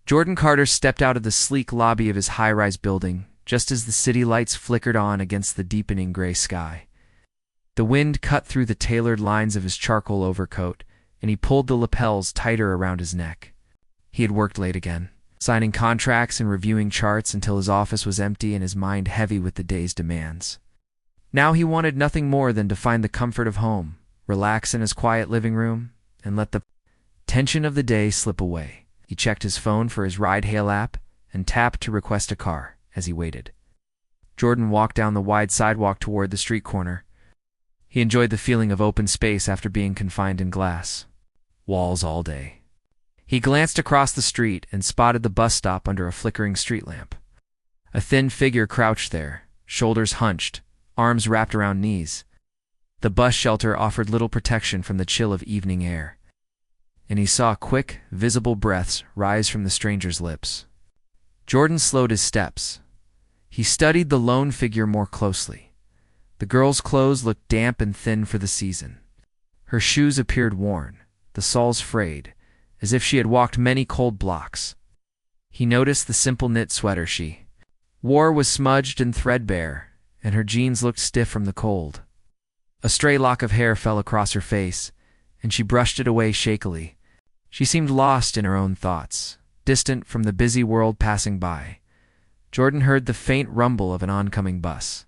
Jordan Carter stepped out of the sleek lobby of his high-rise building just as the city lights flickered on against the deepening gray sky. The wind cut through the tailored lines of his charcoal overcoat, and he pulled the lapels tighter around his neck. He had worked late again, signing contracts and reviewing charts until his office was empty and his mind heavy with the day's demands. Now he wanted nothing more than to find the comfort of home, relax in his quiet living room, and let the tension of the day slip away. He checked his phone for his ride-hail app and tapped to request a car as he waited. Jordan walked down the wide sidewalk toward the street corner. He enjoyed the feeling of open space after being confined in glass walls all day. He glanced across the street and spotted the bus stop under a flickering street lamp. A thin figure crouched there, shoulders hunched, arms wrapped around knees. The bus shelter offered little protection from the chill of evening air, and he saw quick, visible breaths rise from the stranger's lips. Jordan slowed his steps. He studied the lone figure more closely. The girl's clothes looked damp and thin for the season. Her shoes appeared worn, the soles frayed, as if she had walked many cold blocks. He noticed the simple knit sweater she wore was smudged and threadbare, and her jeans looked stiff from the cold. A stray lock of hair fell across her face, and she brushed it away shakily. She seemed lost in her own thoughts, distant from the busy world passing by. Jordan heard the faint rumble of an oncoming bus.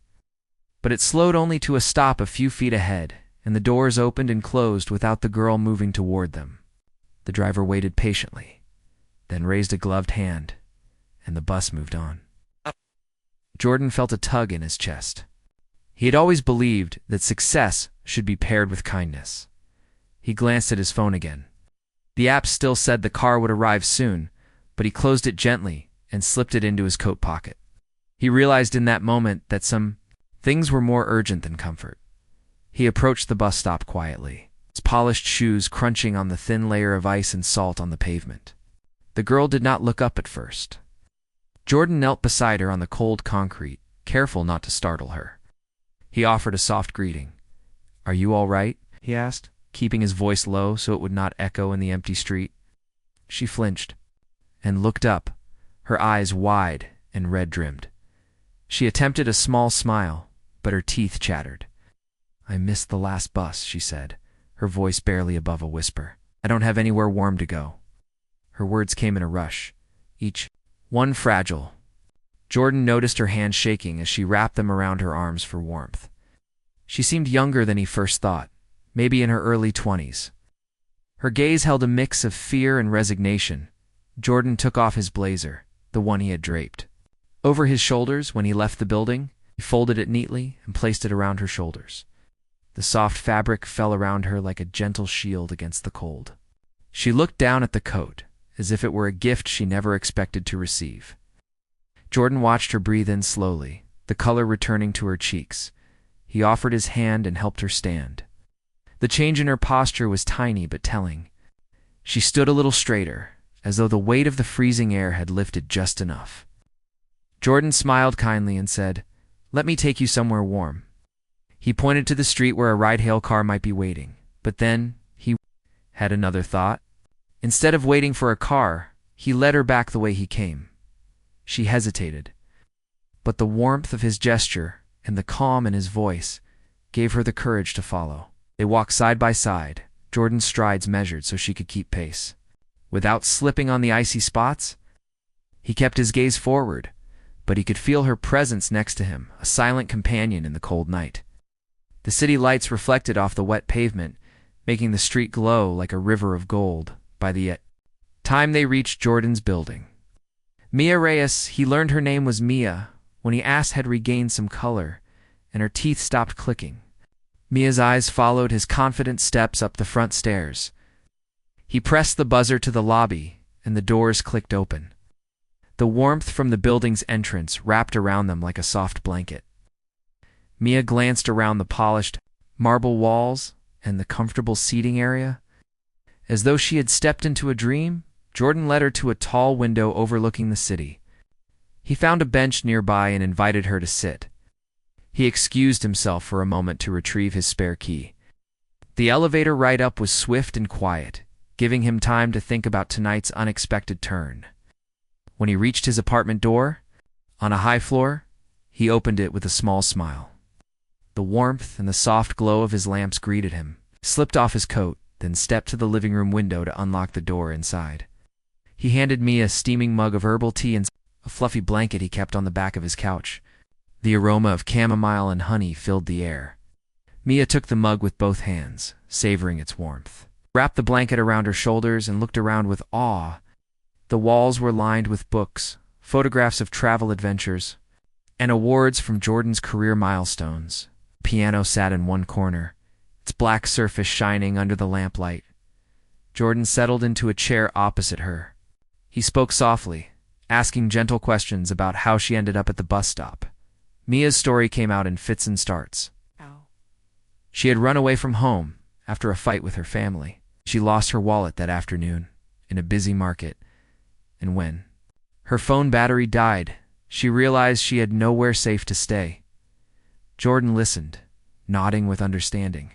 But it slowed only to a stop a few feet ahead, and the doors opened and closed without the girl moving toward them. The driver waited patiently, then raised a gloved hand, and the bus moved on. Jordan felt a tug in his chest. He had always believed that success should be paired with kindness. He glanced at his phone again. The app still said the car would arrive soon, but he closed it gently and slipped it into his coat pocket. He realized in that moment that some things were more urgent than comfort. He approached the bus stop quietly, his polished shoes crunching on the thin layer of ice and salt on the pavement. The girl did not look up at first. Jordan knelt beside her on the cold concrete, careful not to startle her. He offered a soft greeting. "Are you all right?" he asked, keeping his voice low so it would not echo in the empty street. She flinched and looked up, her eyes wide and red-rimmed. She attempted a small smile, but her teeth chattered. "I missed the last bus," she said, her voice barely above a whisper. "I don't have anywhere warm to go." Her words came in a rush, each one fragile. Jordan noticed her hands shaking as she wrapped them around her arms for warmth. She seemed younger than he first thought, maybe in her early 20s. Her gaze held a mix of fear and resignation. Jordan took off his blazer, the one he had draped over his shoulders when he left the building. He folded it neatly and placed it around her shoulders. The soft fabric fell around her like a gentle shield against the cold. She looked down at the coat, as if it were a gift she never expected to receive. Jordan watched her breathe in slowly, the color returning to her cheeks. He offered his hand and helped her stand. The change in her posture was tiny but telling. She stood a little straighter, as though the weight of the freezing air had lifted just enough. Jordan smiled kindly and said, "Let me take you somewhere warm." He pointed to the street where a ride-hail car might be waiting, but then he had another thought. Instead of waiting for a car, he led her back the way he came. She hesitated, but the warmth of his gesture and the calm in his voice gave her the courage to follow. They walked side by side, Jordan's strides measured so she could keep pace. Without slipping on the icy spots, he kept his gaze forward, but he could feel her presence next to him, a silent companion in the cold night. The city lights reflected off the wet pavement, making the street glow like a river of gold. By the time they reached Jordan's building, Mia Reyes, he learned her name was Mia, when he asked had regained some color, and her teeth stopped clicking. Mia's eyes followed his confident steps up the front stairs. He pressed the buzzer to the lobby, and the doors clicked open. The warmth from the building's entrance wrapped around them like a soft blanket. Mia glanced around the polished marble walls and the comfortable seating area. As though she had stepped into a dream, Jordan led her to a tall window overlooking the city. He found a bench nearby and invited her to sit. He excused himself for a moment to retrieve his spare key. The elevator ride-up was swift and quiet, giving him time to think about tonight's unexpected turn. When he reached his apartment door, on a high floor, he opened it with a small smile. The warmth and the soft glow of his lamps greeted him. He slipped off his coat, then stepped to the living room window to unlock the door inside. He handed Mia a steaming mug of herbal tea and a fluffy blanket he kept on the back of his couch. The aroma of chamomile and honey filled the air. Mia took the mug with both hands, savoring its warmth. Wrapped the blanket around her shoulders and looked around with awe. The walls were lined with books, photographs of travel adventures, and awards from Jordan's career milestones. The piano sat in one corner, its black surface shining under the lamplight. Jordan settled into a chair opposite her. He spoke softly, asking gentle questions about how she ended up at the bus stop. Mia's story came out in fits and starts. She had run away from home after a fight with her family. She lost her wallet that afternoon in a busy market, and when her phone battery died, she realized she had nowhere safe to stay. Jordan listened, nodding with understanding.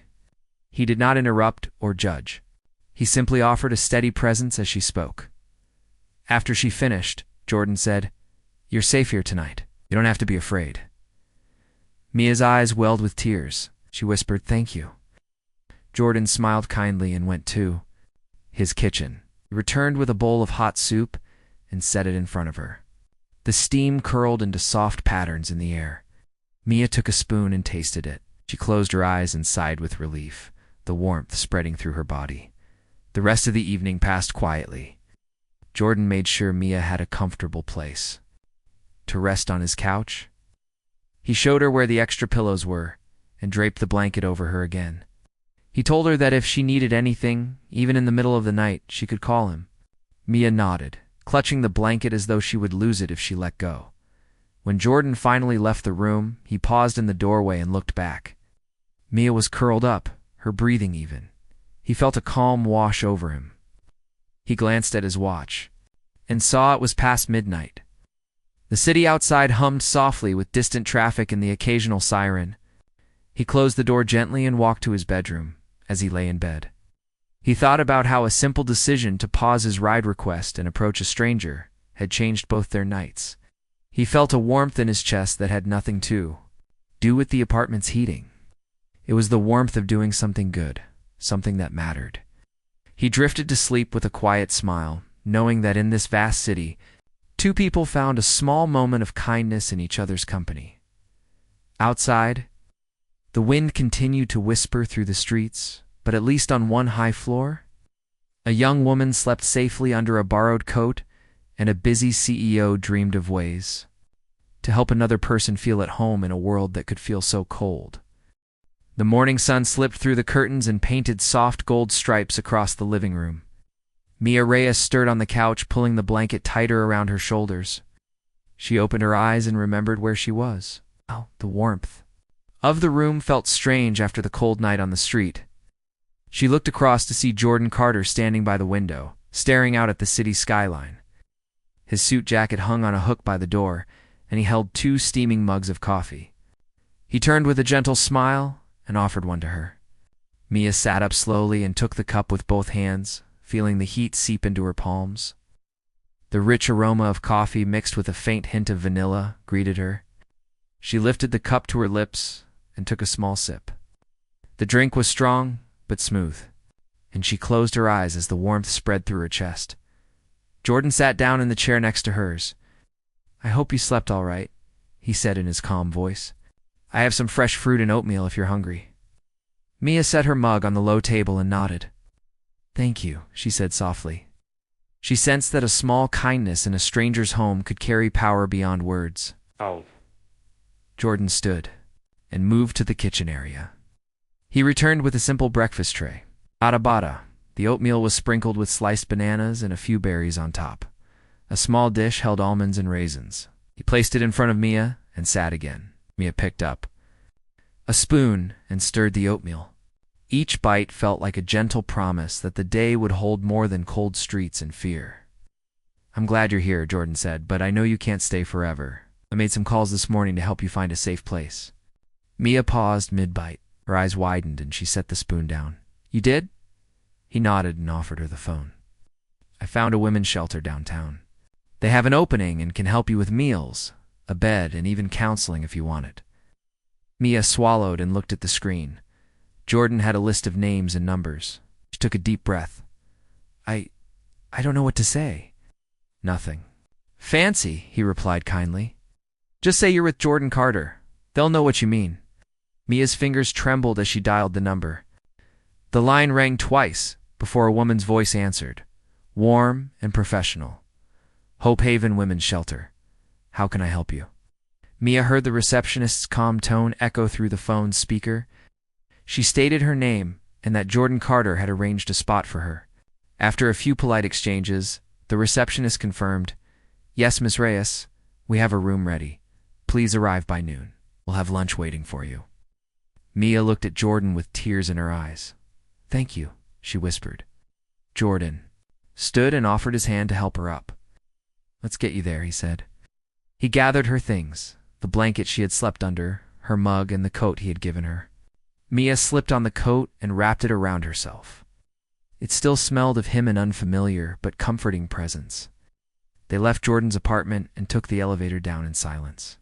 He did not interrupt or judge. He simply offered a steady presence as she spoke. After she finished, Jordan said, "You're safe here tonight. You don't have to be afraid." Mia's eyes welled with tears. She whispered, "Thank you." Jordan smiled kindly and went to his kitchen. He returned with a bowl of hot soup and set it in front of her. The steam curled into soft patterns in the air. Mia took a spoon and tasted it. She closed her eyes and sighed with relief, the warmth spreading through her body. The rest of the evening passed quietly. Jordan made sure Mia had a comfortable place to rest on his couch. He showed her where the extra pillows were and draped the blanket over her again. He told her that if she needed anything, even in the middle of the night, she could call him. Mia nodded, clutching the blanket as though she would lose it if she let go. When Jordan finally left the room, he paused in the doorway and looked back. Mia was curled up, her breathing even. He felt a calm wash over him. He glanced at his watch and saw it was past midnight. The city outside hummed softly with distant traffic and the occasional siren. He closed the door gently and walked to his bedroom as he lay in bed. He thought about how a simple decision to pause his ride request and approach a stranger had changed both their nights. He felt a warmth in his chest that had nothing to do with the apartment's heating. It was the warmth of doing something good, something that mattered. He drifted to sleep with a quiet smile, knowing that in this vast city, two people found a small moment of kindness in each other's company. Outside, the wind continued to whisper through the streets, but at least on one high floor, a young woman slept safely under a borrowed coat, and a busy CEO dreamed of ways to help another person feel at home in a world that could feel so cold. The morning sun slipped through the curtains and painted soft gold stripes across the living room. Mia Reyes stirred on the couch, pulling the blanket tighter around her shoulders. She opened her eyes and remembered where she was. Oh, the warmth of the room felt strange after the cold night on the street. She looked across to see Jordan Carter standing by the window, staring out at the city skyline. His suit jacket hung on a hook by the door, and he held 2 steaming mugs of coffee. He turned with a gentle smile and offered one to her. Mia sat up slowly and took the cup with both hands, feeling the heat seep into her palms. The rich aroma of coffee mixed with a faint hint of vanilla greeted her. She lifted the cup to her lips and took a small sip. The drink was strong but smooth, and she closed her eyes as the warmth spread through her chest. Jordan sat down in the chair next to hers. "I hope you slept all right," he said in his calm voice. "I have some fresh fruit and oatmeal if you're hungry." Mia set her mug on the low table and nodded. "Thank you," she said softly. She sensed that a small kindness in a stranger's home could carry power beyond words. Oh. Jordan stood and moved to the kitchen area. He returned with a simple breakfast tray. Bada. The oatmeal was sprinkled with sliced bananas and a few berries on top. A small dish held almonds and raisins. He placed it in front of Mia and sat again. Mia picked up a spoon and stirred the oatmeal. Each bite felt like a gentle promise that the day would hold more than cold streets and fear. "I'm glad you're here," Jordan said, "but I know you can't stay forever. I made some calls this morning to help you find a safe place." Mia paused mid-bite. Her eyes widened and she set the spoon down. "You did?" He nodded and offered her the phone. "I found a women's shelter downtown. They have an opening and can help you with meals, a bed, and even counseling if you want it. Mia swallowed and looked at the screen. Jordan had a list of names and numbers. She took a deep breath. I don't know what to say. Nothing. Fancy, he replied kindly. Just say you're with Jordan Carter. They'll know what you mean. Mia's fingers trembled as she dialed the number. The line rang twice before a woman's voice answered, warm and professional. Hope Haven Women's Shelter. How can I help you? Mia heard the receptionist's calm tone echo through the phone's speaker. She stated her name and that Jordan Carter had arranged a spot for her. After a few polite exchanges, the receptionist confirmed, Yes, Miss Reyes, we have a room ready. Please arrive by noon. We'll have lunch waiting for you. Mia looked at Jordan with tears in her eyes. Thank you, she whispered. Jordan stood and offered his hand to help her up. Let's get you there, he said. He gathered her things, the blanket she had slept under, her mug, and the coat he had given her. Mia slipped on the coat and wrapped it around herself. It still smelled of him, an unfamiliar but comforting presence. They left Jordan's apartment and took the elevator down in silence.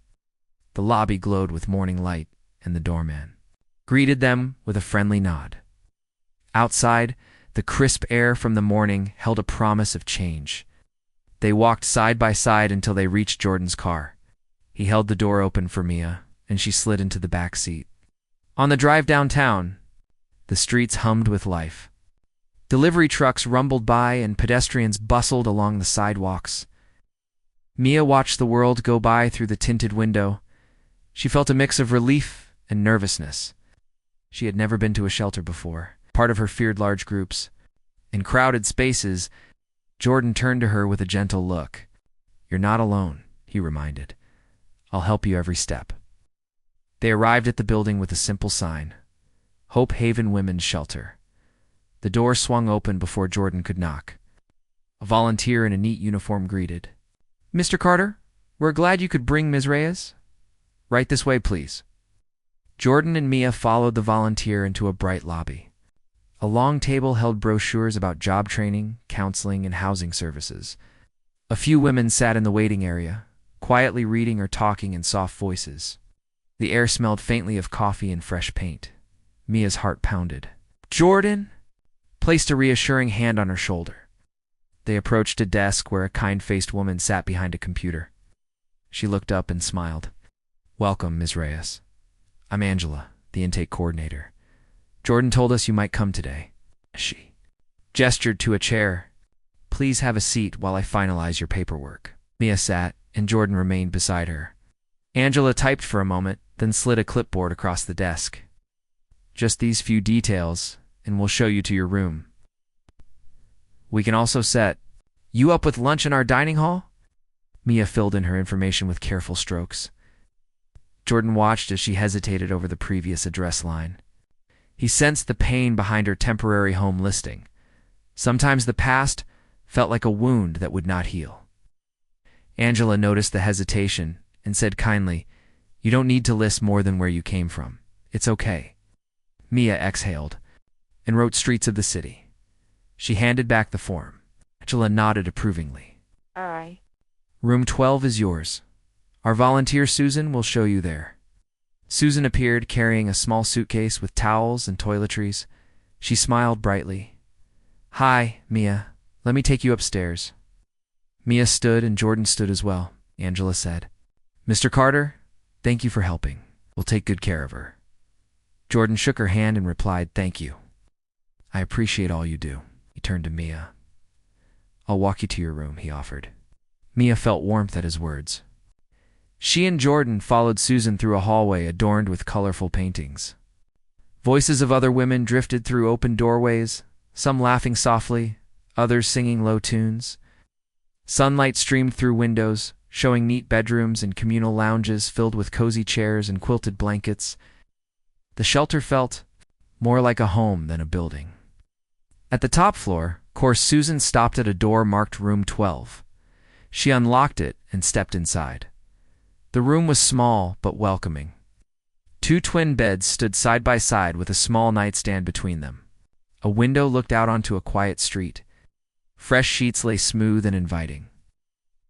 The lobby glowed with morning light, and the doorman greeted them with a friendly nod. Outside, the crisp air from the morning held a promise of change. They walked side by side until they reached Jordan's car. He held the door open for Mia, and she slid into the back seat. On the drive downtown, the streets hummed with life. Delivery trucks rumbled by and pedestrians bustled along the sidewalks. Mia watched the world go by through the tinted window. She felt a mix of relief and nervousness. She had never been to a shelter before. Part of her feared large groups. In crowded spaces, Jordan turned to her with a gentle look. You're not alone, he reminded. I'll help you every step. They arrived at the building with a simple sign, Hope Haven Women's Shelter. The door swung open before Jordan could knock. A volunteer in a neat uniform greeted. Mr. Carter, we're glad you could bring Ms. Reyes. Right this way, please. Jordan and Mia followed the volunteer into a bright lobby. A long table held brochures about job training, counseling, and housing services. A few women sat in the waiting area, quietly reading or talking in soft voices. The air smelled faintly of coffee and fresh paint. Mia's heart pounded. Jordan placed a reassuring hand on her shoulder. They approached a desk where a kind-faced woman sat behind a computer. She looked up and smiled. Welcome, Ms. Reyes. I'm Angela, the intake coordinator. Jordan told us you might come today. She gestured to a chair. Please have a seat while I finalize your paperwork. Mia sat, and Jordan remained beside her. Angela typed for a moment, then slid a clipboard across the desk. Just these few details, and we'll show you to your room. We can also set you up with lunch in our dining hall? Mia filled in her information with careful strokes. Jordan watched as she hesitated over the previous address line. He sensed the pain behind her temporary home listing. Sometimes the past felt like a wound that would not heal. Angela noticed the hesitation and said kindly, You don't need to list more than where you came from. It's okay. Mia exhaled and wrote streets of the city. She handed back the form. Angela nodded approvingly. All right. Room 12 is yours. Our volunteer Susan will show you there. Susan appeared carrying a small suitcase with towels and toiletries. She smiled brightly. Hi, Mia. Let me take you upstairs. Mia stood and Jordan stood as well. Angela said, Mr. Carter, thank you for helping. We'll take good care of her. Jordan shook her hand and replied, Thank you. I appreciate all you do. He turned to Mia. I'll walk you to your room, he offered. Mia felt warmth at his words. She and Jordan followed Susan through a hallway adorned with colorful paintings. Voices of other women drifted through open doorways, some laughing softly, others singing low tunes. Sunlight streamed through windows, showing neat bedrooms and communal lounges filled with cozy chairs and quilted blankets. The shelter felt more like a home than a building. At the top floor, Susan stopped at a door marked Room 12. She unlocked it and stepped inside. The room was small but welcoming. 2 twin beds stood side by side with a small nightstand between them. A window looked out onto a quiet street. Fresh sheets lay smooth and inviting.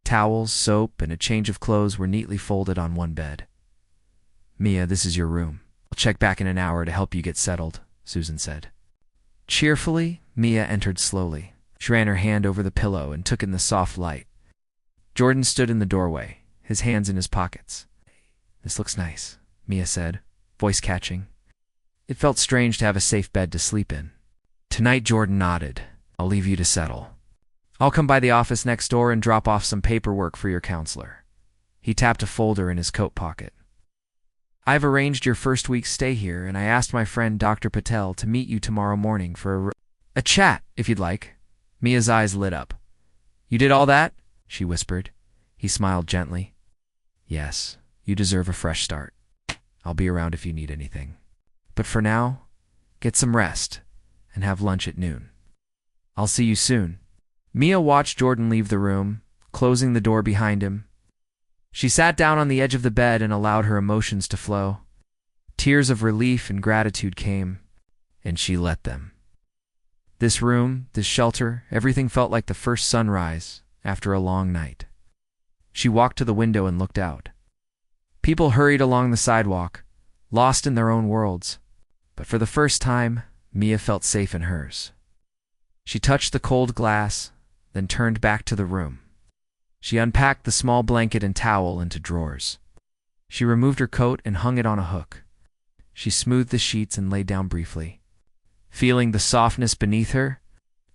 Towels, soap, and a change of clothes were neatly folded on one bed. "Mia, this is your room. I'll check back in an hour to help you get settled," Susan said. Cheerfully, Mia entered slowly. She ran her hand over the pillow and took in the soft light. Jordan stood in the doorway, his hands in his pockets. "This looks nice," Mia said, voice catching. It felt strange to have a safe bed to sleep in. "Tonight," Jordan nodded. "I'll leave you to settle. I'll come by the office next door and drop off some paperwork for your counselor." He tapped a folder in his coat pocket. "I've arranged your first week's stay here, and I asked my friend Dr. Patel to meet you tomorrow morning for a chat, if you'd like." Mia's eyes lit up. "You did all that?" she whispered. He smiled gently. "Yes, you deserve a fresh start. I'll be around if you need anything. But for now, get some rest and have lunch at noon. I'll see you soon." Mia watched Jordan leave the room, closing the door behind him. She sat down on the edge of the bed and allowed her emotions to flow. Tears of relief and gratitude came, and she let them. This room, this shelter, everything felt like the first sunrise after a long night. She walked to the window and looked out. People hurried along the sidewalk, lost in their own worlds. But for the first time, Mia felt safe in hers. She touched the cold glass, then turned back to the room. She unpacked the small blanket and towel into drawers. She removed her coat and hung it on a hook. She smoothed the sheets and lay down briefly, feeling the softness beneath her.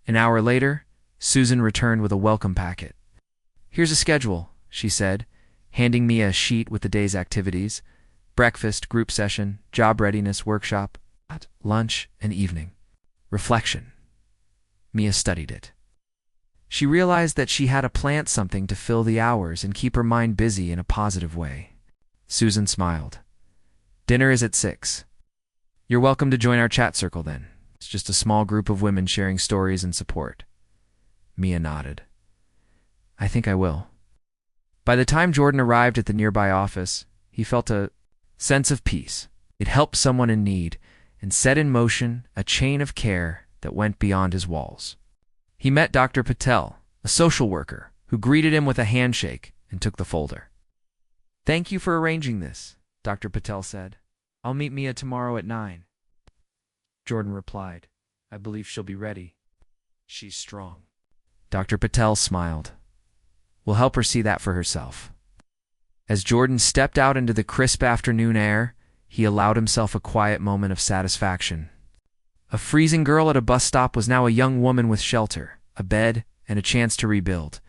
An hour later, Susan returned with a welcome packet. "Here's a schedule," she said, handing Mia a sheet with the day's activities: breakfast, group session, job readiness workshop, lunch, and evening. Reflection. Mia studied it. She realized that she had to plant something to fill the hours and keep her mind busy in a positive way. Susan smiled. "Dinner is at 6. You're welcome to join our chat circle then. It's just a small group of women sharing stories and support." Mia nodded. "I think I will." By the time Jordan arrived at the nearby office, he felt a sense of peace. It helped someone in need and set in motion a chain of care that went beyond his walls. He met Dr. Patel, a social worker, who greeted him with a handshake and took the folder. "Thank you for arranging this," Dr. Patel said. "I'll meet Mia tomorrow at 9. Jordan replied, "I believe she'll be ready. She's strong." Dr. Patel smiled. "We'll help her see that for herself." As Jordan stepped out into the crisp afternoon air, he allowed himself a quiet moment of satisfaction. A freezing girl at a bus stop was now a young woman with shelter, a bed, and a chance to rebuild.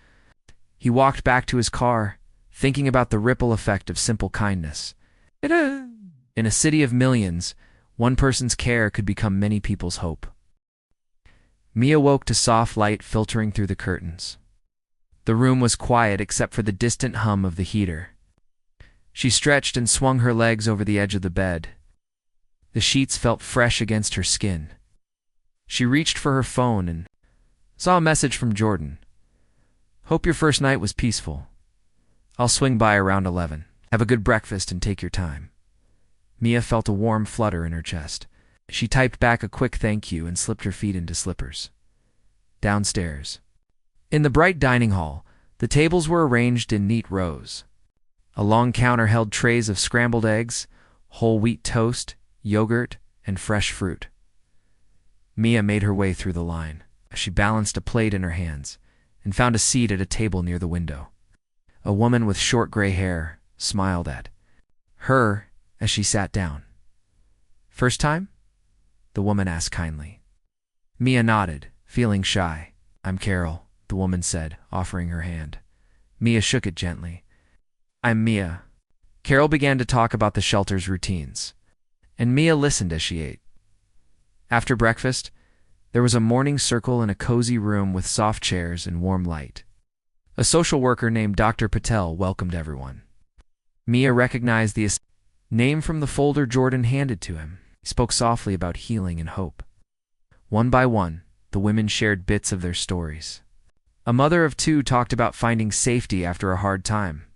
He walked back to his car, thinking about the ripple effect of simple kindness. In a city of millions, one person's care could become many people's hope. Mia woke to soft light filtering through the curtains. The room was quiet except for the distant hum of the heater. She stretched and swung her legs over the edge of the bed. The sheets felt fresh against her skin. She reached for her phone and saw a message from Jordan. "Hope your first night was peaceful. I'll swing by around 11. Have a good breakfast and take your time." Mia felt a warm flutter in her chest. She typed back a quick thank you and slipped her feet into slippers. Downstairs. In the bright dining hall, the tables were arranged in neat rows. A long counter held trays of scrambled eggs, whole wheat toast, yogurt, and fresh fruit. Mia made her way through the line. She balanced a plate in her hands and found a seat at a table near the window. A woman with short gray hair smiled at her as she sat down. "First time?" the woman asked kindly. Mia nodded, feeling shy. "I'm Carol," the woman said, offering her hand. Mia shook it gently. "I'm Mia." Carol began to talk about the shelter's routines, and Mia listened as she ate. After breakfast, there was a morning circle in a cozy room with soft chairs and warm light. A social worker named Dr. Patel welcomed everyone. Mia recognized the name from the folder Jordan handed to him. He spoke softly about healing and hope. One by one, the women shared bits of their stories. A mother of 2 talked about finding safety after a hard time.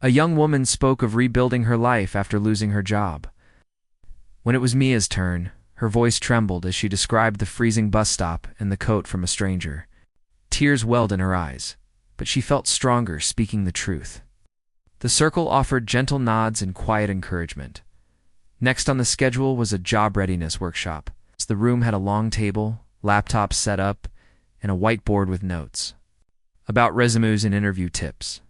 A young woman spoke of rebuilding her life after losing her job. When it was Mia's turn, her voice trembled as she described the freezing bus stop and the coat from a stranger. Tears welled in her eyes, but she felt stronger speaking the truth. The circle offered gentle nods and quiet encouragement. Next on the schedule was a job readiness workshop. The room had a long table, laptops set up, and a whiteboard with notes about resumes and interview tips.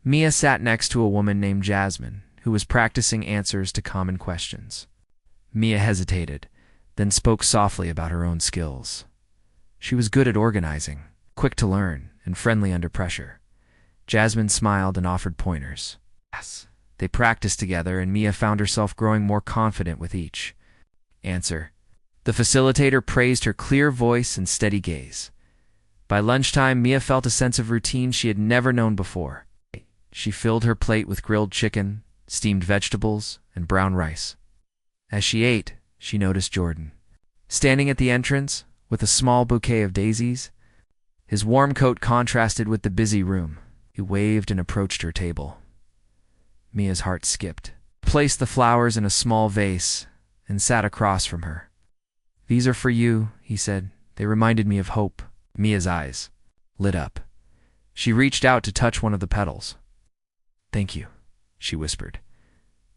Mia sat next to a woman named Jasmine, who was practicing answers to common questions. Mia hesitated, then spoke softly about her own skills. She was good at organizing, quick to learn, and friendly under pressure. Jasmine smiled and offered pointers. Yes. They practiced together, and Mia found herself growing more confident with each answer. The facilitator praised her clear voice and steady gaze. By lunchtime, Mia felt a sense of routine she had never known before. She filled her plate with grilled chicken, steamed vegetables, and brown rice. As she ate, she noticed Jordan, standing at the entrance with a small bouquet of daisies. His warm coat contrasted with the busy room. He waved and approached her table. Mia's heart skipped. He placed the flowers in a small vase and sat across from her. "These are for you," he said. "They reminded me of hope." Mia's eyes lit up. She reached out to touch one of the petals. "Thank you," she whispered.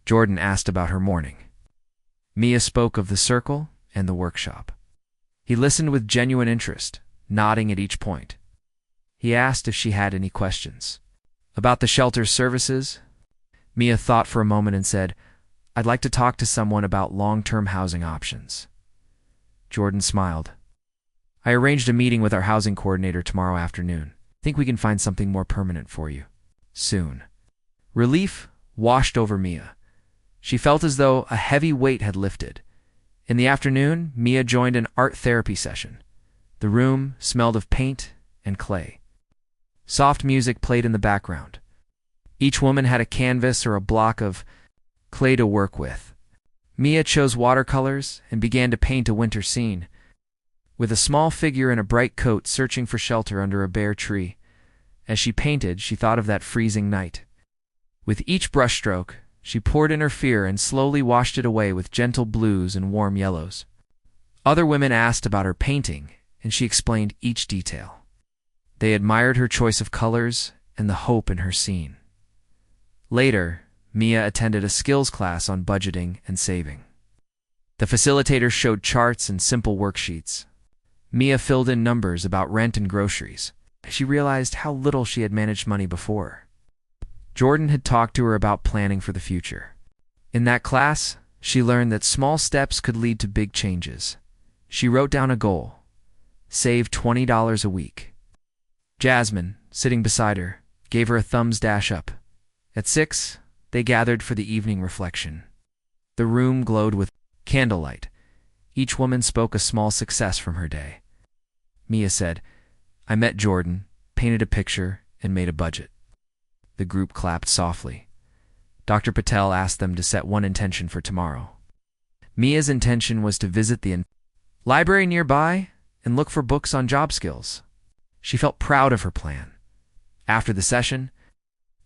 Jordan asked about her morning. Mia spoke of the circle and the workshop. He listened with genuine interest, nodding at each point. He asked if she had any questions. About the shelter's services, Mia thought for a moment and said, "I'd like to talk to someone about long-term housing options." Jordan smiled. "I arranged a meeting with our housing coordinator tomorrow afternoon. Think we can find something more permanent for you soon." Relief washed over Mia. She felt as though a heavy weight had lifted. In the afternoon, Mia joined an art therapy session. The room smelled of paint and clay. Soft music played in the background. Each woman had a canvas or a block of clay to work with. Mia chose watercolors and began to paint a winter scene, with a small figure in a bright coat searching for shelter under a bare tree. As she painted, she thought of that freezing night. With each brushstroke, she poured in her fear and slowly washed it away with gentle blues and warm yellows. Other women asked about her painting, and she explained each detail. They admired her choice of colors and the hope in her scene. Later, Mia attended a skills class on budgeting and saving. The facilitator showed charts and simple worksheets. Mia filled in numbers about rent and groceries. She realized how little she had managed money before. Jordan had talked to her about planning for the future. In that class, she learned that small steps could lead to big changes. She wrote down a goal: save $20 a week. Jasmine, sitting beside her, gave her a thumbs dash up. At 6, they gathered for the evening reflection. The room glowed with candlelight. Each woman spoke a small success from her day. Mia said, "I met Jordan, painted a picture, and made a budget." The group clapped softly. Dr. Patel asked them to set one intention for tomorrow. Mia's intention was to visit the library nearby and look for books on job skills. She felt proud of her plan. After the session,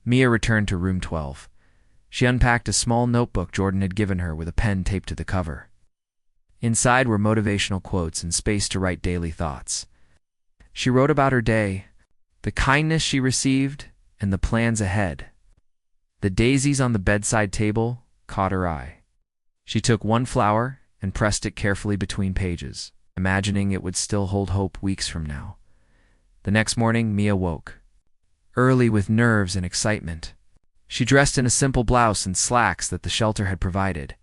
Mia returned to room 12. She unpacked a small notebook Jordan had given her with a pen taped to the cover. Inside were motivational quotes and space to write daily thoughts. She wrote about her day, the kindness she received, and the plans ahead. The daisies on the bedside table caught her eye. She took one flower and pressed it carefully between pages, imagining it would still hold hope weeks from now. The next morning, Mia woke, early with nerves and excitement. She dressed in a simple blouse and slacks that the shelter had provided.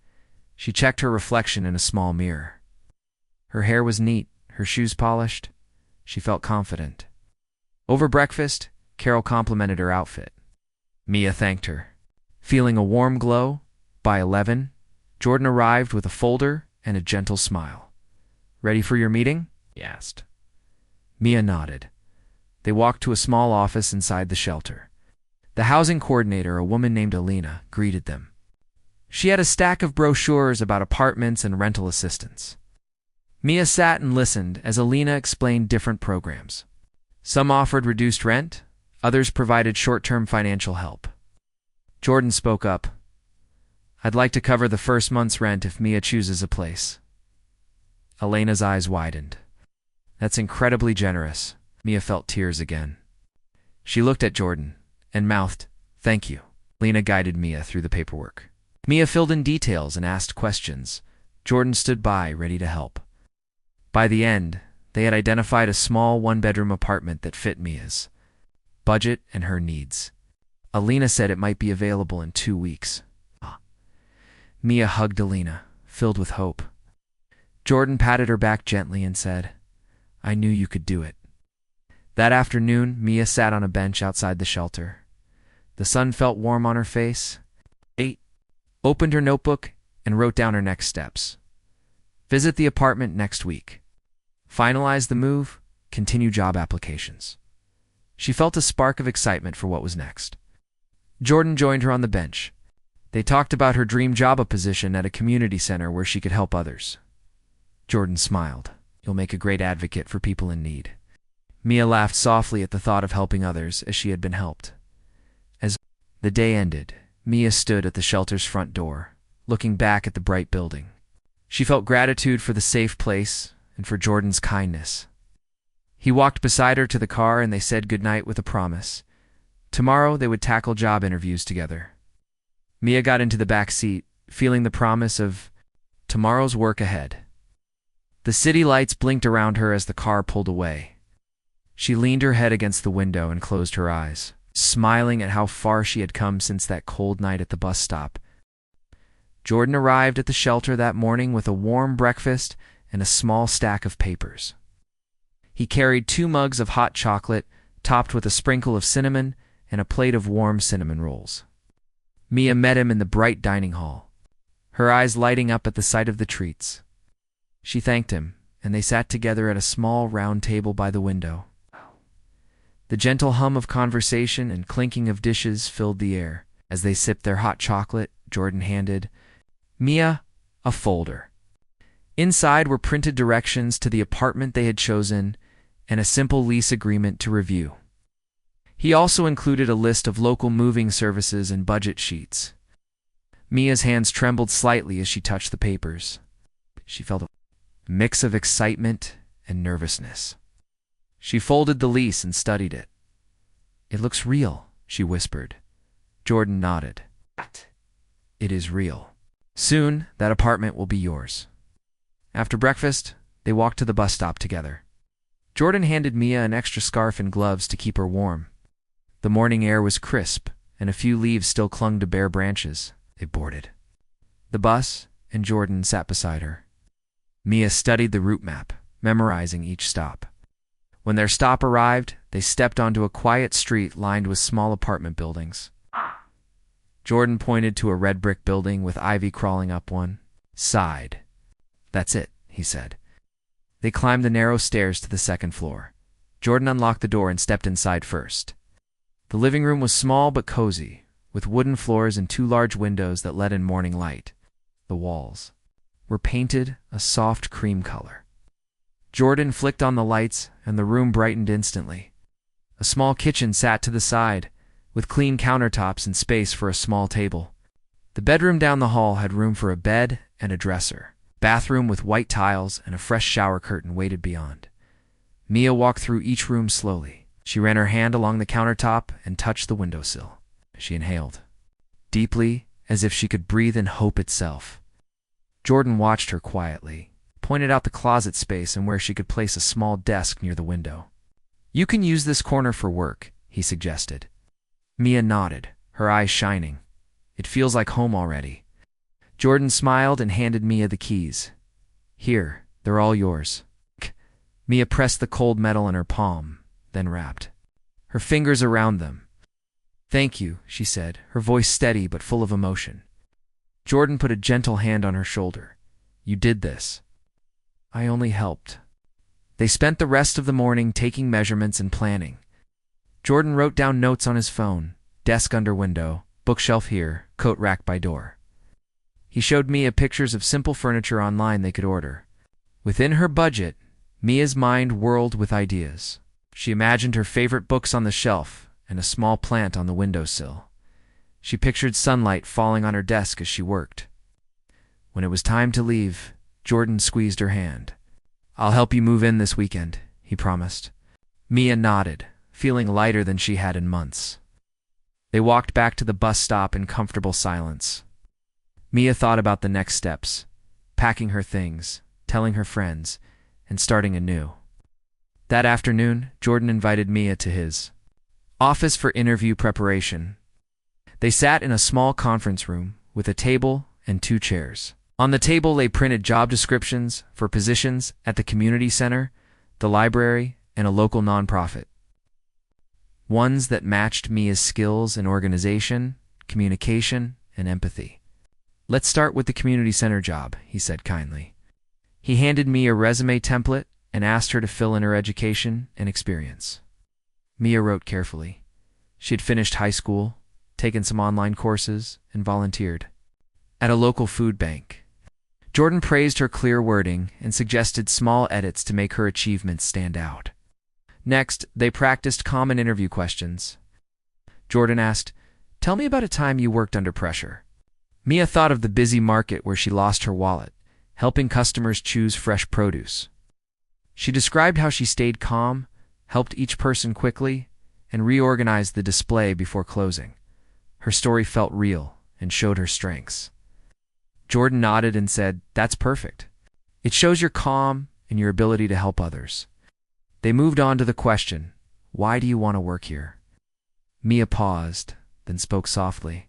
She checked her reflection in a small mirror. Her hair was neat, her shoes polished. She felt confident. Over breakfast, Carol complimented her outfit. Mia thanked her. Feeling a warm glow, by 11, Jordan arrived with a folder and a gentle smile. "Ready for your meeting?" he asked. Mia nodded. They walked to a small office inside the shelter. The housing coordinator, a woman named Alina, greeted them. She had a stack of brochures about apartments and rental assistance. Mia sat and listened as Alina explained different programs. Some offered reduced rent, others provided short-term financial help. Jordan spoke up. "I'd like to cover the first month's rent if Mia chooses a place." Elena's eyes widened. "That's incredibly generous." Mia felt tears again. She looked at Jordan and mouthed, "Thank you." Lena guided Mia through the paperwork. Mia filled in details and asked questions. Jordan stood by, ready to help. By the end, they had identified a small one-bedroom apartment that fit Mia's budget and her needs. Alina said it might be available in 2 weeks. Mia hugged Alina, filled with hope. Jordan patted her back gently and said, "I knew you could do it." That afternoon, Mia sat on a bench outside the shelter. The sun felt warm on her face. Opened her notebook and wrote down her next steps. Visit the apartment next week. Finalize the move, continue job applications. She felt a spark of excitement for what was next. Jordan joined her on the bench. They talked about her dream job position at a community center where she could help others. Jordan smiled. "You'll make a great advocate for people in need." Mia laughed softly at the thought of helping others as she had been helped. As the day ended, Mia stood at the shelter's front door, looking back at the bright building. She felt gratitude for the safe place and for Jordan's kindness. He walked beside her to the car and they said goodnight with a promise. Tomorrow they would tackle job interviews together. Mia got into the back seat, feeling the promise of tomorrow's work ahead. The city lights blinked around her as the car pulled away. She leaned her head against the window and closed her eyes, smiling at how far she had come since that cold night at the bus stop. Jordan arrived at the shelter that morning with a warm breakfast and a small stack of papers. He carried 2 mugs of hot chocolate, topped with a sprinkle of cinnamon, and a plate of warm cinnamon rolls. Mia met him in the bright dining hall, her eyes lighting up at the sight of the treats. She thanked him, and they sat together at a small round table by the window. The gentle hum of conversation and clinking of dishes filled the air. As they sipped their hot chocolate, Jordan handed Mia a folder. Inside were printed directions to the apartment they had chosen and a simple lease agreement to review. He also included a list of local moving services and budget sheets. Mia's hands trembled slightly as she touched the papers. She felt a mix of excitement and nervousness. She folded the lease and studied it. "It looks real," she whispered. Jordan nodded. "It is real. Soon, that apartment will be yours." After breakfast, they walked to the bus stop together. Jordan handed Mia an extra scarf and gloves to keep her warm. The morning air was crisp, and a few leaves still clung to bare branches. They boarded the bus, and Jordan sat beside her. Mia studied the route map, memorizing each stop. When their stop arrived, they stepped onto a quiet street lined with small apartment buildings. Jordan pointed to a red brick building with ivy crawling up one side. "That's it," he said. They climbed the narrow stairs to the second floor. Jordan unlocked the door and stepped inside first. The living room was small but cozy, with wooden floors and 2 large windows that let in morning light. The walls were painted a soft cream color. Jordan flicked on the lights, and the room brightened instantly. A small kitchen sat to the side, with clean countertops and space for a small table. The bedroom down the hall had room for a bed and a dresser. Bathroom with white tiles and a fresh shower curtain waited beyond. Mia walked through each room slowly. She ran her hand along the countertop and touched the windowsill. She inhaled deeply, as if she could breathe in hope itself. Jordan watched her quietly, pointed out the closet space and where she could place a small desk near the window. "You can use this corner for work," he suggested. Mia nodded, her eyes shining. "It feels like home already." Jordan smiled and handed Mia the keys. "Here, they're all yours." Mia pressed the cold metal in her palm, then rapped her fingers around them. "Thank you," she said, her voice steady but full of emotion. Jordan put a gentle hand on her shoulder. "You did this." "I only helped." They spent the rest of the morning taking measurements and planning. Jordan wrote down notes on his phone: desk under window, bookshelf here, coat rack by door. He showed Mia pictures of simple furniture online they could order. Within her budget, Mia's mind whirled with ideas. She imagined her favorite books on the shelf and a small plant on the windowsill. She pictured sunlight falling on her desk as she worked. When it was time to leave, Jordan squeezed her hand. "I'll help you move in this weekend," he promised. Mia nodded, feeling lighter than she had in months. They walked back to the bus stop in comfortable silence. Mia thought about the next steps, packing her things, telling her friends, and starting anew. That afternoon, Jordan invited Mia to his office for interview preparation. They sat in a small conference room with a table and 2 chairs. On the table lay printed job descriptions for positions at the community center, the library, and a local nonprofit. Ones that matched Mia's skills in organization, communication, and empathy. "Let's start with the community center job," he said kindly. He handed Mia a resume template and asked her to fill in her education and experience. Mia wrote carefully. She had finished high school, taken some online courses, and volunteered at a local food bank. Jordan praised her clear wording and suggested small edits to make her achievements stand out. Next, they practiced common interview questions. Jordan asked, "Tell me about a time you worked under pressure." Mia thought of the busy market where she lost her wallet, helping customers choose fresh produce. She described how she stayed calm, helped each person quickly, and reorganized the display before closing. Her story felt real and showed her strengths. Jordan nodded and said, "That's perfect. It shows your calm and your ability to help others." They moved on to the question, "Why do you want to work here?" Mia paused, then spoke softly.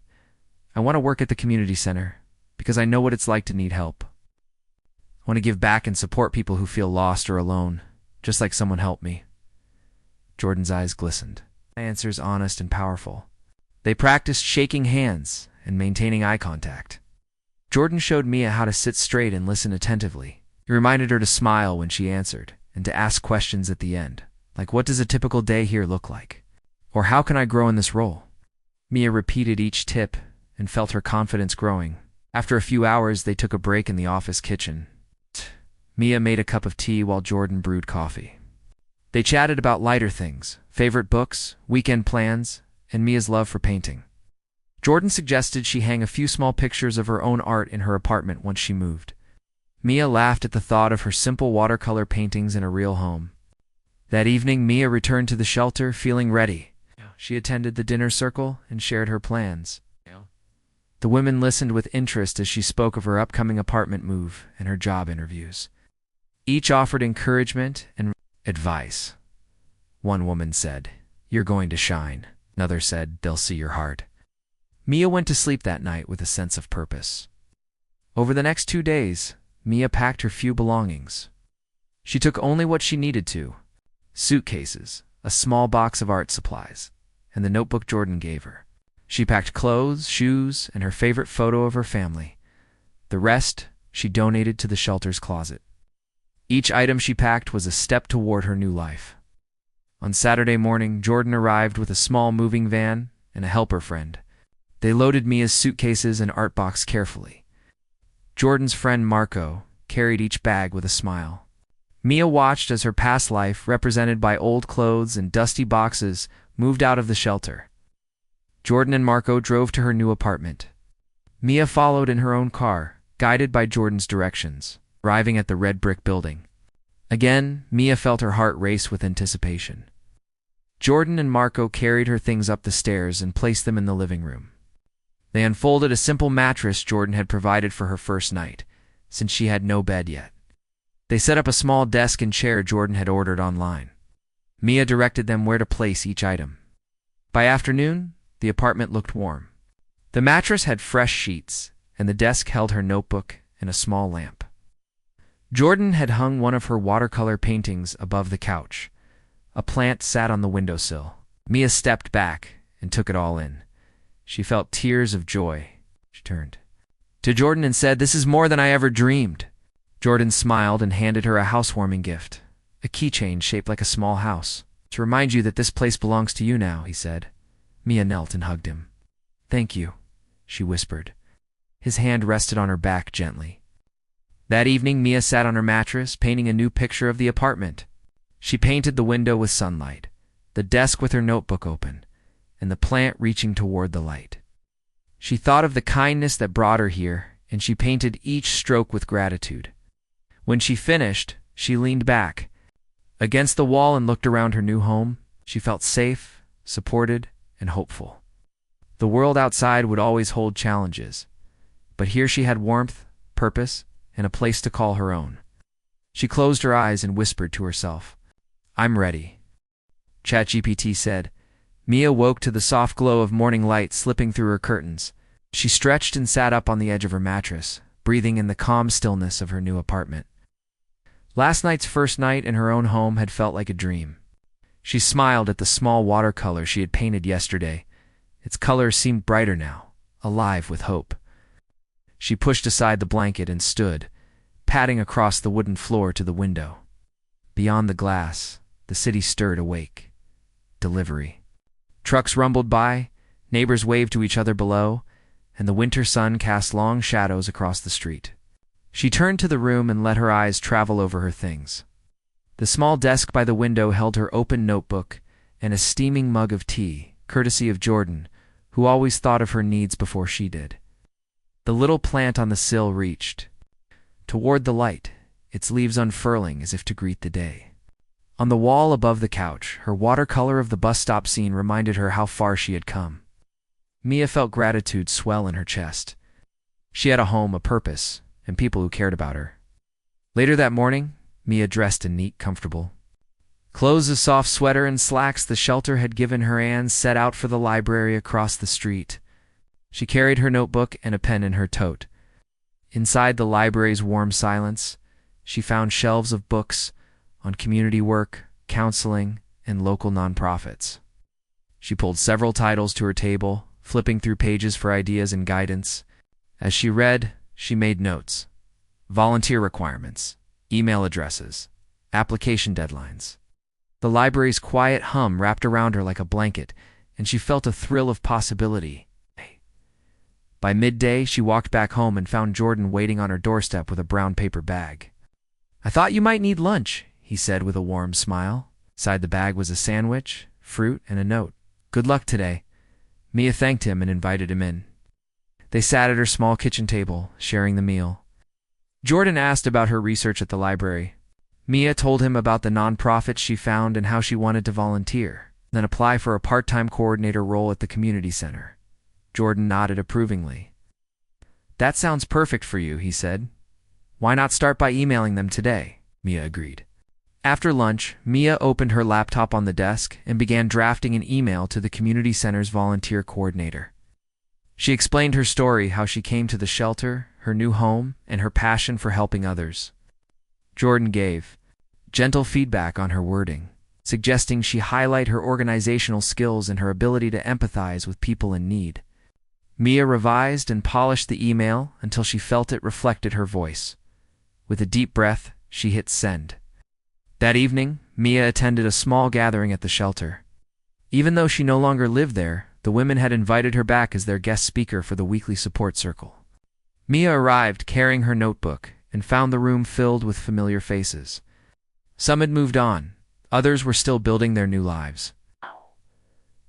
"I want to work at the community center because I know what it's like to need help. I want to give back and support people who feel lost or alone, just like someone helped me." Jordan's eyes glistened. My answer is honest and powerful. They practiced shaking hands and maintaining eye contact. Jordan showed Mia how to sit straight and listen attentively. He reminded her to smile when she answered and to ask questions at the end, like, "What does a typical day here look like?" Or, "How can I grow in this role?" Mia repeated each tip and felt her confidence growing. After a few hours, they took a break in the office kitchen. Mia made a cup of tea while Jordan brewed coffee. They chatted about lighter things, favorite books, weekend plans, and Mia's love for painting. Jordan suggested she hang a few small pictures of her own art in her apartment once she moved. Mia laughed at the thought of her simple watercolor paintings in a real home. That evening, Mia returned to the shelter feeling ready. She attended the dinner circle and shared her plans. The women listened with interest as she spoke of her upcoming apartment move and her job interviews. Each offered encouragement and advice. One woman said, "You're going to shine." Another said, "They'll see your heart." Mia went to sleep that night with a sense of purpose. Over the next 2 days, Mia packed her few belongings. She took only what she needed to: suitcases, a small box of art supplies, and the notebook Jordan gave her. She packed clothes, shoes, and her favorite photo of her family. The rest she donated to the shelter's closet. Each item she packed was a step toward her new life. On Saturday morning, Jordan arrived with a small moving van and a helper friend. They loaded Mia's suitcases and art box carefully. Jordan's friend Marco carried each bag with a smile. Mia watched as her past life, represented by old clothes and dusty boxes, moved out of the shelter. Jordan and Marco drove to her new apartment. Mia followed in her own car, guided by Jordan's directions, arriving at the red brick building. Again, Mia felt her heart race with anticipation. Jordan and Marco carried her things up the stairs and placed them in the living room. They unfolded a simple mattress Jordan had provided for her first night, since she had no bed yet. They set up a small desk and chair Jordan had ordered online. Mia directed them where to place each item. By afternoon, the apartment looked warm. The mattress had fresh sheets, and the desk held her notebook and a small lamp. Jordan had hung one of her watercolor paintings above the couch. A plant sat on the windowsill. Mia stepped back and took it all in. She felt tears of joy. She turned to Jordan and said, "This is more than I ever dreamed." Jordan smiled and handed her a housewarming gift, a keychain shaped like a small house. "To remind you that this place belongs to you now," he said. Mia knelt and hugged him. "Thank you," she whispered. His hand rested on her back gently. That evening, Mia sat on her mattress, painting a new picture of the apartment. She painted the window with sunlight, the desk with her notebook open, and the plant reaching toward the light. She thought of the kindness that brought her here, and she painted each stroke with gratitude. When she finished, she leaned back against the wall and looked around her new home. She felt safe, supported, and hopeful. The world outside would always hold challenges, but here she had warmth, purpose, and a place to call her own. She closed her eyes and whispered to herself, "I'm ready." ChatGPT said. Mia woke to the soft glow of morning light slipping through her curtains. She stretched and sat up on the edge of her mattress, breathing in the calm stillness of her new apartment. Last night's first night in her own home had felt like a dream. She smiled at the small watercolor she had painted yesterday. Its colors seemed brighter now, alive with hope. She pushed aside the blanket and stood, padding across the wooden floor to the window. Beyond the glass, the city stirred awake. Delivery. Trucks rumbled by, neighbors waved to each other below, and the winter sun cast long shadows across the street. She turned to the room and let her eyes travel over her things. The small desk by the window held her open notebook and a steaming mug of tea, courtesy of Jordan, who always thought of her needs before she did. The little plant on the sill reached toward the light, its leaves unfurling as if to greet the day. On the wall above the couch, her watercolor of the bus stop scene reminded her how far she had come. Mia felt gratitude swell in her chest. She had a home, a purpose, and people who cared about her. Later that morning, Mia dressed in neat, comfortable clothes, a soft sweater and slacks the shelter had given her, and set out for the library across the street. She carried her notebook and a pen in her tote. Inside the library's warm silence, she found shelves of books on community work, counseling, and local nonprofits. She pulled several titles to her table, flipping through pages for ideas and guidance. As she read, she made notes. Volunteer requirements, email addresses, application deadlines. The library's quiet hum wrapped around her like a blanket, and she felt a thrill of possibility. By midday, she walked back home and found Jordan waiting on her doorstep with a brown paper bag. "I thought you might need lunch," he said with a warm smile. Inside the bag was a sandwich, fruit, and a note. "Good luck today." Mia thanked him and invited him in. They sat at her small kitchen table, sharing the meal. Jordan asked about her research at the library. Mia told him about the nonprofit she found and how she wanted to volunteer, then apply for a part-time coordinator role at the community center. Jordan nodded approvingly. "That sounds perfect for you," he said. "Why not start by emailing them today?" Mia agreed. After lunch, Mia opened her laptop on the desk and began drafting an email to the community center's volunteer coordinator. She explained her story, how she came to the shelter, her new home, and her passion for helping others. Jordan gave gentle feedback on her wording, suggesting she highlight her organizational skills and her ability to empathize with people in need. Mia revised and polished the email until she felt it reflected her voice. With a deep breath, she hit send. That evening, Mia attended a small gathering at the shelter. Even though she no longer lived there, the women had invited her back as their guest speaker for the weekly support circle. Mia arrived carrying her notebook and found the room filled with familiar faces. Some had moved on, others were still building their new lives.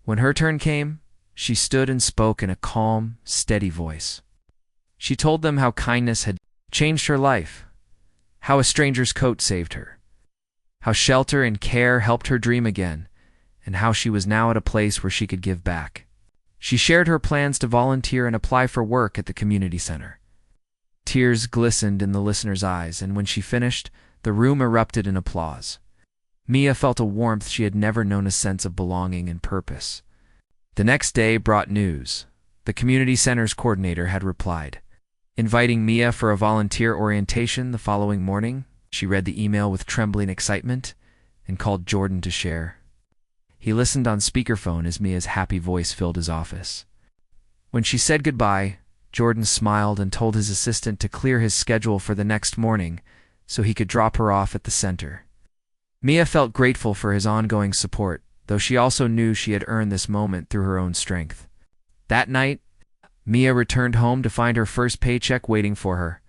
When her turn came, she stood and spoke in a calm, steady voice. She told them how kindness had changed her life, how a stranger's coat saved her, how shelter and care helped her dream again, and how she was now at a place where she could give back. She shared her plans to volunteer and apply for work at the community center. Tears glistened in the listener's eyes, and when she finished, the room erupted in applause. Mia felt a warmth she had never known, a sense of belonging and purpose. The next day brought news. The community center's coordinator had replied, inviting Mia for a volunteer orientation the following morning. She read the email with trembling excitement and called Jordan to share. He listened on speakerphone as Mia's happy voice filled his office. When she said goodbye, Jordan smiled and told his assistant to clear his schedule for the next morning so he could drop her off at the center. Mia felt grateful for his ongoing support, though she also knew she had earned this moment through her own strength. That night, Mia returned home to find her first paycheck waiting for her,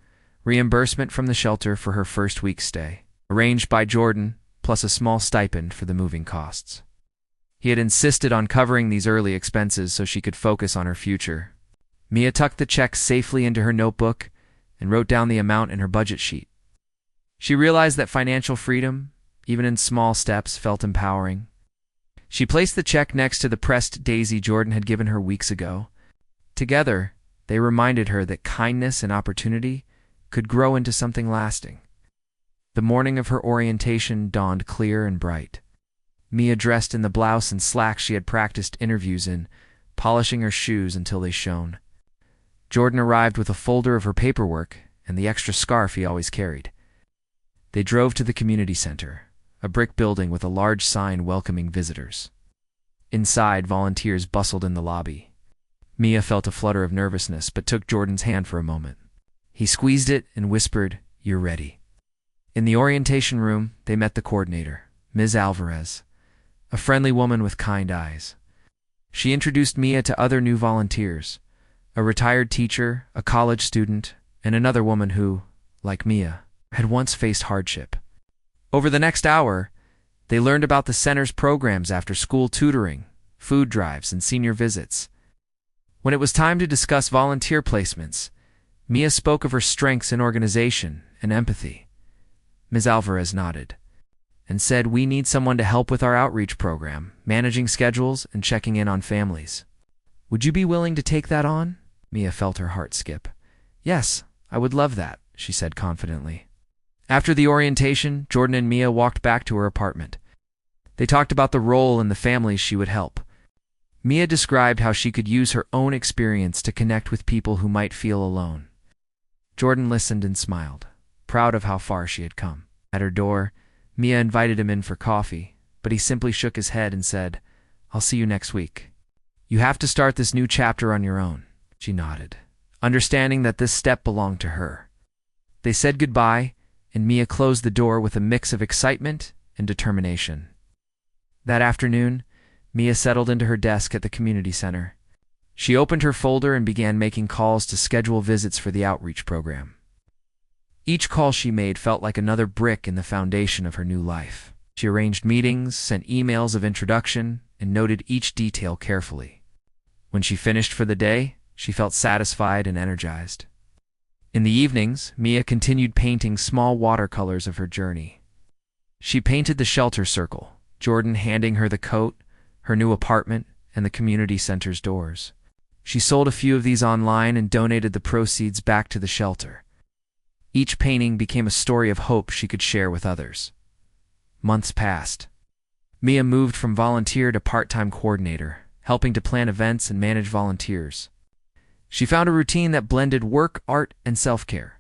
reimbursement from the shelter for her first week's stay, arranged by Jordan, plus a small stipend for the moving costs. He had insisted on covering these early expenses so she could focus on her future. Mia tucked the check safely into her notebook and wrote down the amount in her budget sheet. She realized that financial freedom, even in small steps, felt empowering. She placed the check next to the pressed daisy Jordan had given her weeks ago. Together, they reminded her that kindness and opportunity could grow into something lasting. The morning of her orientation dawned clear and bright. Mia dressed in the blouse and slacks she had practiced interviews in, polishing her shoes until they shone. Jordan arrived with a folder of her paperwork and the extra scarf he always carried. They drove to the community center, a brick building with a large sign welcoming visitors. Inside, volunteers bustled in the lobby. Mia felt a flutter of nervousness but took Jordan's hand for a moment. He squeezed it and whispered, "You're ready." In the orientation room, they met the coordinator, Ms. Alvarez, a friendly woman with kind eyes. She introduced Mia to other new volunteers, a retired teacher, a college student, and another woman who, like Mia, had once faced hardship. Over the next hour, they learned about the center's programs after school tutoring, food drives, and senior visits. When it was time to discuss volunteer placements, Mia spoke of her strengths in organization and empathy. Ms. Alvarez nodded and said, "We need someone to help with our outreach program, managing schedules and checking in on families. Would you be willing to take that on?" Mia felt her heart skip. "Yes, I would love that," she said confidently. After the orientation, Jordan and Mia walked back to her apartment. They talked about the role in the families she would help. Mia described how she could use her own experience to connect with people who might feel alone. Jordan listened and smiled, proud of how far she had come. At her door, Mia invited him in for coffee, but he simply shook his head and said, "I'll see you next week. You have to start this new chapter on your own." She nodded, understanding that this step belonged to her. They said goodbye, and Mia closed the door with a mix of excitement and determination. That afternoon, Mia settled into her desk at the community center. She opened her folder and began making calls to schedule visits for the outreach program. Each call she made felt like another brick in the foundation of her new life. She arranged meetings, sent emails of introduction, and noted each detail carefully. When she finished for the day, she felt satisfied and energized. In the evenings, Mia continued painting small watercolors of her journey. She painted the shelter circle, Jordan handing her the coat, her new apartment, and the community center's doors. She sold a few of these online and donated the proceeds back to the shelter. Each painting became a story of hope she could share with others. Months passed. Mia moved from volunteer to part-time coordinator, helping to plan events and manage volunteers. She found a routine that blended work, art, and self-care.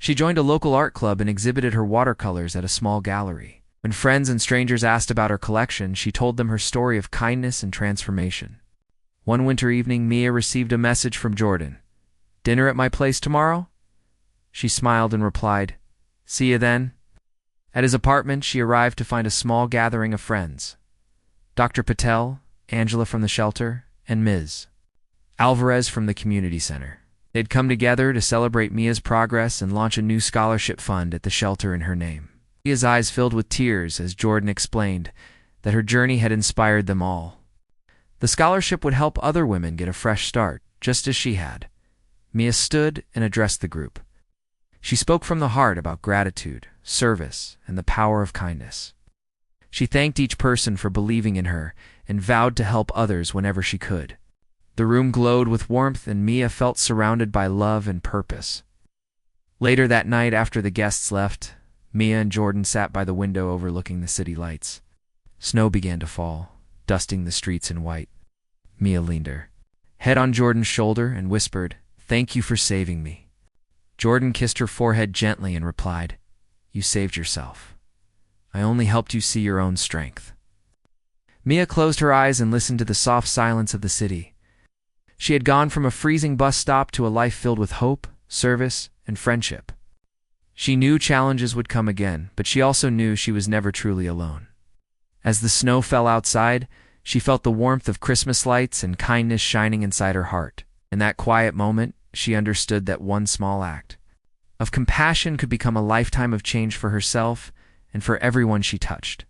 She joined a local art club and exhibited her watercolors at a small gallery. When friends and strangers asked about her collection, she told them her story of kindness and transformation. One winter evening, Mia received a message from Jordan. "Dinner at my place tomorrow?" She smiled and replied, "See you then." At his apartment, she arrived to find a small gathering of friends. Dr. Patel, Angela from the shelter, and Ms. Alvarez from the community center. They'd come together to celebrate Mia's progress and launch a new scholarship fund at the shelter in her name. Mia's eyes filled with tears as Jordan explained that her journey had inspired them all. The scholarship would help other women get a fresh start, just as she had. Mia stood and addressed the group. She spoke from the heart about gratitude, service, and the power of kindness. She thanked each person for believing in her and vowed to help others whenever she could. The room glowed with warmth, and Mia felt surrounded by love and purpose. Later that night, after the guests left, Mia and Jordan sat by the window overlooking the city lights. Snow began to fall, dusting the streets in white. Mia leaned her head on Jordan's shoulder and whispered, "Thank you for saving me." Jordan kissed her forehead gently and replied, "You saved yourself. I only helped you see your own strength." Mia closed her eyes and listened to the soft silence of the city. She had gone from a freezing bus stop to a life filled with hope, service, and friendship. She knew challenges would come again, but she also knew she was never truly alone. As the snow fell outside, she felt the warmth of Christmas lights and kindness shining inside her heart. In that quiet moment, she understood that one small act of compassion could become a lifetime of change for herself and for everyone she touched.